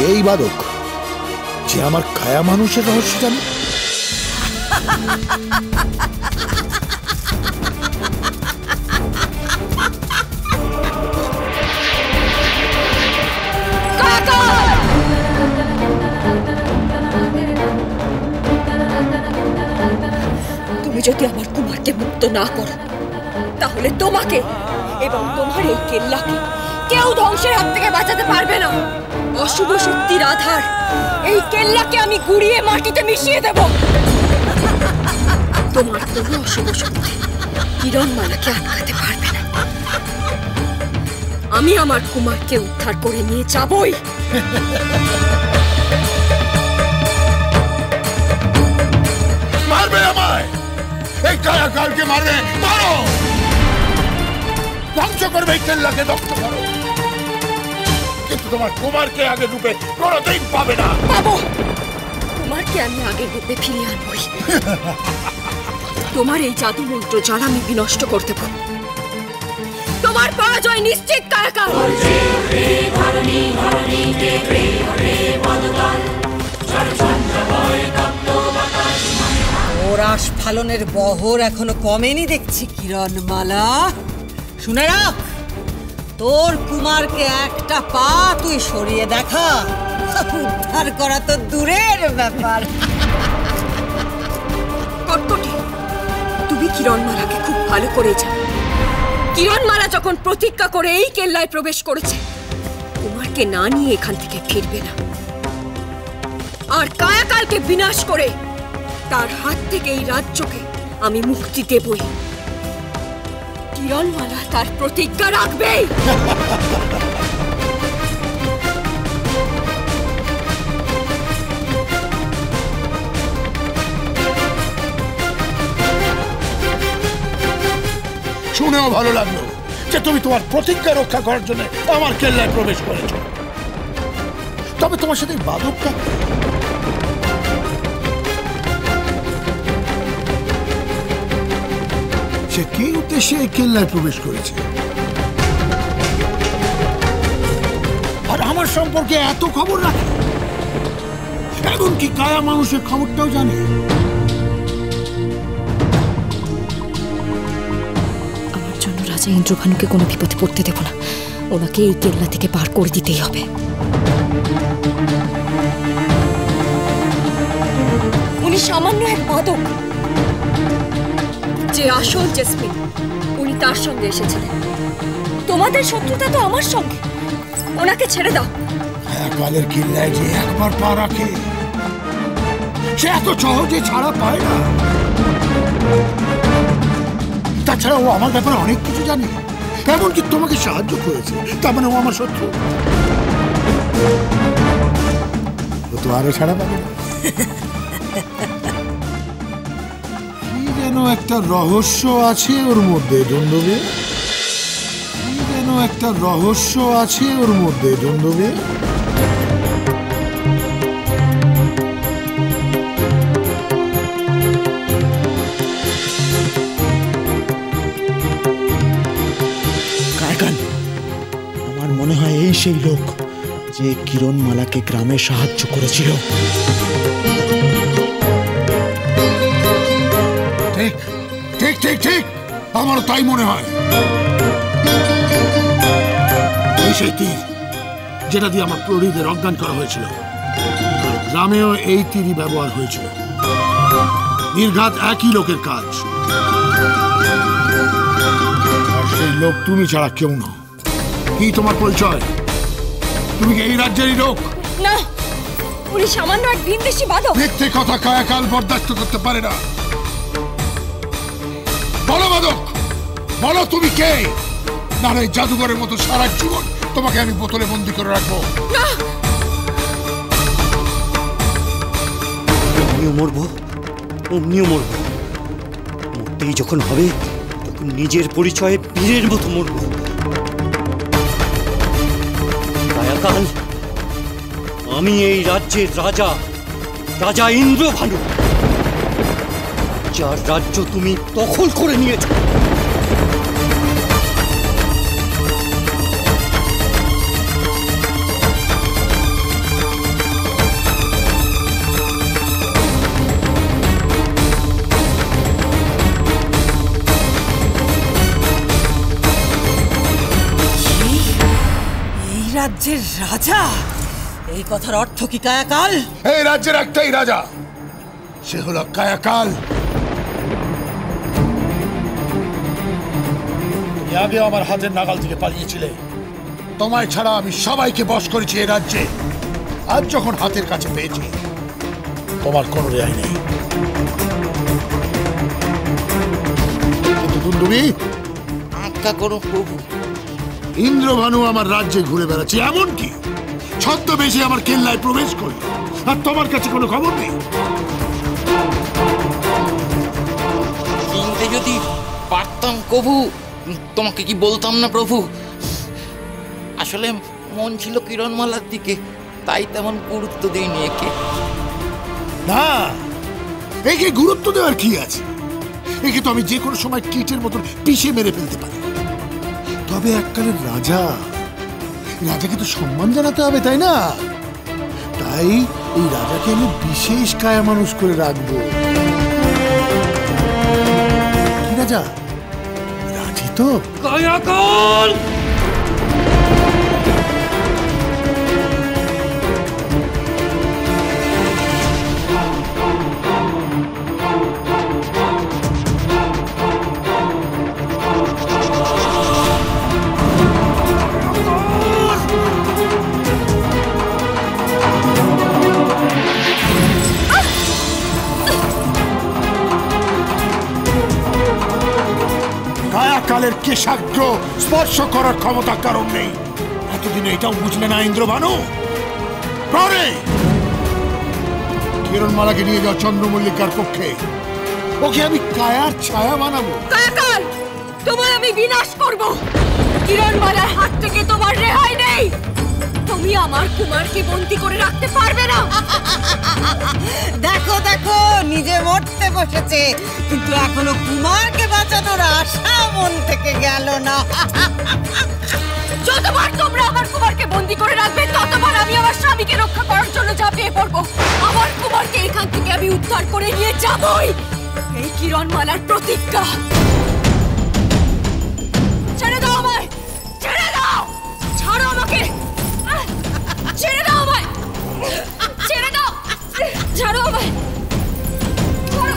এই বালক যে আমার কায়া মানুষের রহস্য জানে। তুমি যদি আমার কুমারকে মুক্ত না করো তাহলে তোমাকে এবং তোমার এই কেল্লাকে কেউ ধ্বংসের হাত থেকে বাঁচাতে পারবে না। অশুভ শক্তির আধার এই কেল্লাকে আমি গুড়িয়ে মাটিতে মিশিয়ে দেব। তোমার কোনো অশুভ শক্তি কিরণমালাকে আটকাতে পারবে না। আমি আমার কুমারকে উদ্ধার করে নিয়ে যাবই। মারবে আমায়, এই কায়াকালকে মারবে, মারো, ধ্বংস করবে এই কেল্লাকে, ধ্বংস করো, কিন্তু তোমার কুমারকে আগের রূপে কোনোদিন পাবে না। পাবো, কুমারকে আমি আগের রূপে ফিরিয়ে আনবই। তোমার এই জাদু মন্ত্র যারা আমি বিনষ্ট করতে পারবো। তোমার পরাজয় নিশ্চিত। কায়াকাল ওর আস্ফালনের বহর এখনো কমেনি দেখছি কিরণমালা। শুনে রাখ, তোর কুমারকে একটা পা তুই সরিয়ে দেখা, উদ্ধার করা তো দূরের ব্যাপার। কটকটি, তুমি কিরণমালাকে খুব ভালো করে জানো। কিরণমালা যখন প্রতিজ্ঞা করে এই কেল্লায় প্রবেশ করেছে, কুমারকে না নিয়ে এখান থেকে ফিরবে না। আর কায়াকালকে বিনাশ করে তার হাত থেকে এই রাজ্যকে আমি মুক্তি দেবই। কিরণমালা তার প্রতিজ্ঞা রাখবেই। শুনেও ভালো লাগলো যে তুমি তোমার প্রতিজ্ঞা রক্ষা করার জন্য আমার কেল্লায় প্রবেশ করেছ। তবে তোমার সাথে বাদকটা সে কি উদ্দেশ্যে এই কেল্লায় প্রবেশ করেছে আর আমার সম্পর্কে এত খবর রাখে, এমনকি কায়া মানুষের খবরটাও জানে। আমার জন্য রাজা ইন্দ্রভানুকে কোনো বিপদে পড়তে দেব না। ওনাকে এই কেল্লা থেকে পার করে দিতেই হবে। উনি সামান্য এক বাদক, যে আসল জেসমিন উনি তার সঙ্গে এসেছিলেন। তোমাদের শত্রুতা তো আমার সঙ্গে, ওনাকে ছেড়ে দাও। কালের কিল্লায় যে একবার পা রাখে সে এত সহজে ছাড়া পায় না। তাছাড়া ও আমার ব্যাপারে অনেক কিছু জানে, এমনকি তোমাকে সাহায্য করেছে। তার মানে ও আমার শত্রু, ও তো আরো ছাড়া পাবে না। কি যেন একটা রহস্য আছে ওর মধ্যে দণ্ডবে, কি যেন একটা রহস্য আছে ওর মধ্যে দণ্ডবে। এই সেই লোক যে কিরণমালাকে গ্রামে সাহায্য করেছিল। ঠিক ঠিক ঠিক ঠিক, আমারও তাই মনে হয়। এই সেই তীর যেটা দিয়ে আমার প্রহরীদের অজ্ঞান করা হয়েছিল, আর গ্রামেও এই তীরই ব্যবহার হয়েছিল। নির্ঘাত একই লোকের কাজ। আর সেই লোক তুমি ছাড়া কেউ না। কি তোমার পরিচয়? তুমি কি এই রাজ্যেরই লোক? না, উনি সামান্য এক ভিনদেশী বাদক। মিথ্যে কথা কায়াকাল বরদাস্ত করতে পারে না। বলো বাদক, বলো তুমি কে? না রে, জাদুঘরের মতো সারা জীবন তোমাকে আমি বোতলে বন্দি করে রাখবো। না, আমিও মরবো, অমনিও মরবো। মরতেই যখন হবে তখন নিজের পরিচয়ে বীরের মতো মরবো। কায়াকাল, আমি এই রাজ্যের রাজা, রাজা ইন্দ্রভানু, যার রাজ্য তুমি দখল করে নিয়েছো। রাজ্যের রাজা? এই কথার অর্থ কি কায়াকাল? এই রাজ্যের একটাই রাজা, সে হলো কায়াকাল। তুমি আগে আমার হাতের নাগাল থেকে পালিয়েছিলে। তোমায় ছাড়া আমি সবাইকে বশ করেছি এই রাজ্যে। আজ যখন হাতের কাছে পেয়েছি, তোমার কোনো রেহাই নেই। কিন্তু দুন্দুবি, আজ্ঞা করুন প্রভু। ইন্দ্রভানু আমার রাজ্যে ঘুরে বেড়াচ্ছে, এমনকি ছদ্মবেশে আমার কেল্লায় প্রবেশ করি, আর তোমার কাছে কোনো খবর নেই। চিনতে যদি পারতাম কবু, তোমাকে কি বলতাম না প্রভু। আসলে মন ছিল কিরণমালার দিকে, তাই তেমন গুরুত্ব দিইনি একে। না, একে গুরুত্ব দেওয়ার কি আছে? একে তো আমি যে কোনো সময় কীটের মতন পিষে মেরে ফেলতে পারি। তবে এককালের রাজা, রাজাকে তো সম্মান জানাতে হবে, তাই না? তাই এই রাজাকে আমি বিশেষ কায়া মানুষ করে রাখবো। কি রাজা, রাজি তো? কায়াকাল! কায়াকালের কেশাগ্র স্পর্শ করার ক্ষমতা কারণ নেই। এতদিনে এটাও বুঝলে না ইন্দ্রভানু? পরে কিরণমালাকে নিয়ে যাও চন্দ্রমল্লিকার কক্ষে। ওকে আমি কায়ার ছায়া বানাবো। কায়াকাল, তোমায় আমি বিনাশ করব। কিরণমালার হাত থেকে তোমার রেহাই নেই। তুমি আমার কুমারকে বন্দী করে রাখতে পারবে না। দেখো দেখো, নিজে মরতে বসেছে, কিন্তু এখনো কুমারকে বাঁচানোর আশা মন থেকে গেল না। যতবার তোমরা আমার কুমারকে বন্দী করে রাখবে, ততবার আমি আমার স্বামীকে রক্ষা করার জন্য ঝাঁপিয়ে পড়বো। আমার কুমারকে এখান থেকে আমি উদ্ধার করে নিয়ে যাবই। এই কিরণমালার প্রতিজ্ঞা। ছেড়ে দাও আমায়, ছেড়ে দাও, ছাড়ো আমাকে, ছেড়ে দাও আমায়, ছেড়ে দাও, ছাড়ো আমায়, ছাড়ো।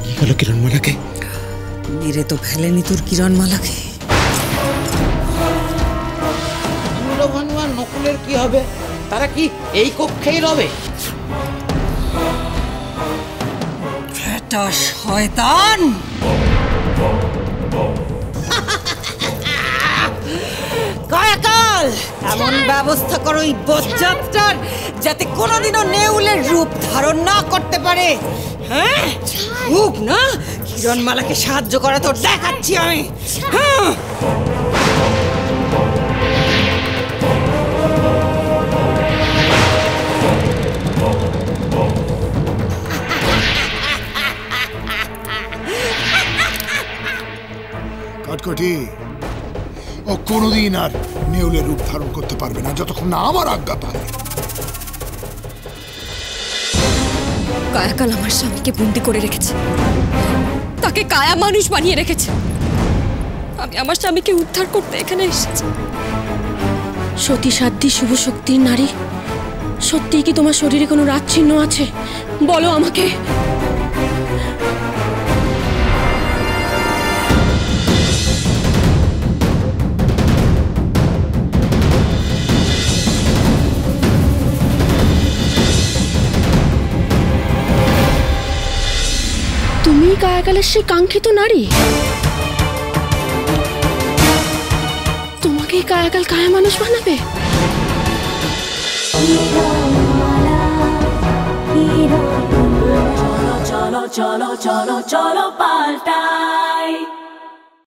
কি হলো কিরণমালাকে? মেরে তো ফেলেনি তোর কিরণমালাকে। ইন্দ্রভানু আর নকুলের কি হবে? তারা কি এই কক্ষেই রবে? এটা শয়তান! কায়াকাল, এমন ব্যবস্থা করো এই বজ্জাতটার যাতে কোনোদিনও নেউলের রূপ ধারণ না করতে পারে। হ্যাঁ, হোক না, কিরণমালাকে সাহায্য করা তোর দেখাচ্ছি আমি। হ্যাঁ। খটখটি ও কোনোদিন আর নেউলের রূপ ধারণ করতে পারবে না যতক্ষণ না আমার আজ্ঞা পায়। কায়াকাল আমার স্বামীকে বন্দি করে রেখেছে, তাকে কায়া মানুষ বানিয়ে রেখেছে। আমি আমার স্বামীকে উদ্ধার করতে এখানে এসেছি। সতী সাধ্যী শুভ শক্তির নারী, সত্যিই কি তোমার শরীরে কোনো রাত চিহ্ন আছে? বলো আমাকে। তুমি কায়াকালের সেই কাঙ্ক্ষিত নারী? তোমাকে কায়াকাল কায়া মানুষ বানাবে? চলো চলো চলো চলো চলো পাল্টা